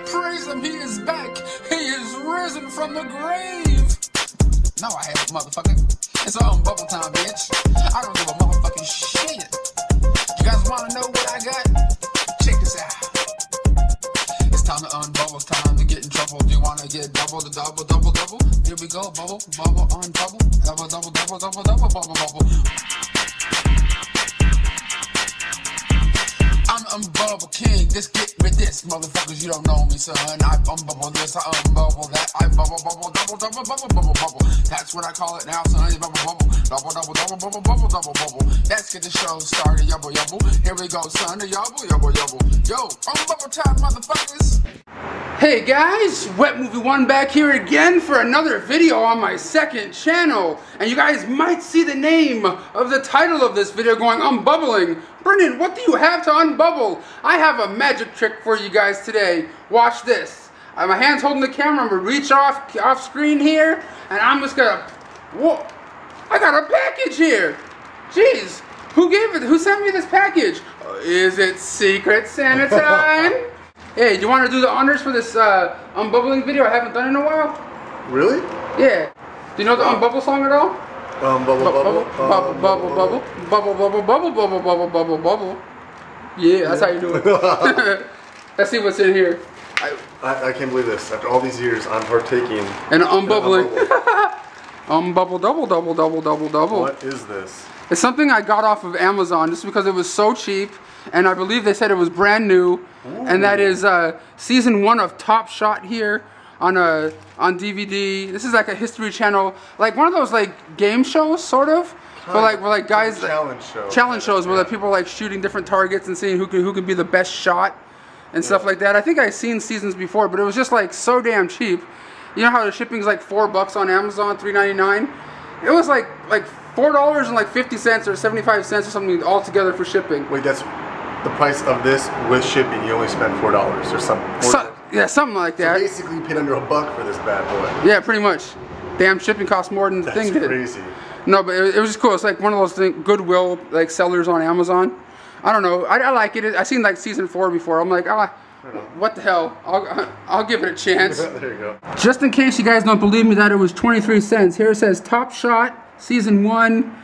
praise him, he is back, he is risen from the grave. No, I haven't, motherfucker. It's bubble time, bitch. I don't give a motherfucking shit. You guys wanna know what I got? Check this out. It's time to unbubble, it's time to get in trouble. Do you wanna get double, the double, double, double? Here we go, bubble, bubble, unbubble. Double, double, double, double, double, bubble, bubble. I'm Unbubble King, just get with this, motherfuckers, you don't know me, son. I unbubble this, I unbubble that, I bubble, bubble, double, double, bubble, bubble, bubble. That's what I call it now, son, you bubble, bubble, double, double, double, bubble, bubble, double, bubble. Let's get the show started, yubble, yubble. Here we go, son, yubble, yubble, yubble. Yo, unbubble time, motherfuckers. Hey guys, Wet Movie 1 back here again for another video on my second channel. And you guys might see the name of the title of this video going, Unbubbling. Brendan, what do you have to unbubble? I have a magic trick for you guys today. Watch this. My hand's holding the camera, I'm gonna reach off screen here, and I'm just gonna, whoa, I got a package here. Jeez, who sent me this package? Is it Secret Santa time? Hey, do you want to do the honors for this unbubbling video? I haven't done in a while. Really? Yeah. Do you know the Unbubble song at all? Bubble, bubble, bubble, bubble, bubble, bubble, bubble, bubble, bubble, bubble, bubble, bubble. Yeah, that's how you do it. Let's see what's in here. I can't believe this. After all these years, I'm partaking in unbubbling. Unbubble, double, double, double, double, double. What is this? It's something I got off of Amazon just because it was so cheap, and I believe they said it was brand new. Ooh. And that is season 1 of Top Shot here on DVD. This is like a History Channel, like one of those like game shows, sort of. But like where like guys challenge shows where like people are like shooting different targets and seeing who can be the best shot and stuff like that. I think I've seen seasons before, but it was just like so damn cheap. You know how the shipping's like $4 on Amazon, $3.99. It was like $4 and like 50 cents or 75 cents or something altogether for shipping. Wait, that's the price of this with shipping. You only spent $4 or something. Yeah, something like that. So basically, you paid under $1 for this bad boy. Yeah, pretty much. Damn, shipping costs more than the thing did. That's crazy. No, but it was just cool. It's like one of those Goodwill like sellers on Amazon. I don't know. I like it. I seen like season 4 before. I'm like, what the hell? I'll give it a chance. There you go. Just in case you guys don't believe me that it was 23 cents. Here it says Top Shot season 1,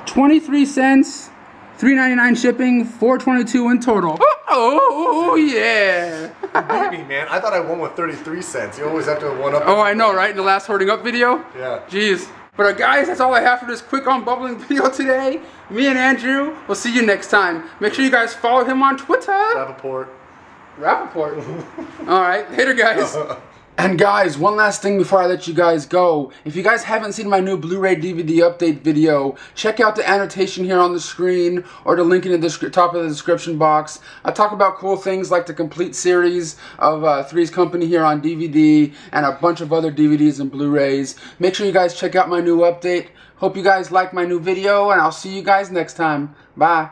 23 cents, $3.99 shipping, $4.22 in total. Oh yeah. Baby, man, I thought I won with 33 cents. You always have to have one up. Oh, I know, right? In the last hoarding up video? Yeah. Jeez. But guys, that's all I have for this quick unbubbling video today. Me and Andrew, we'll see you next time. Make sure you guys follow him on Twitter. Rappaport. Alright, later guys. And guys, one last thing before I let you guys go. If you guys haven't seen my new Blu-ray DVD update video, check out the annotation here on the screen or the link in the top of the description box. I talk about cool things like the complete series of Three's Company here on DVD and a bunch of other DVDs and Blu-rays. Make sure you guys check out my new update. Hope you guys like my new video, and I'll see you guys next time. Bye.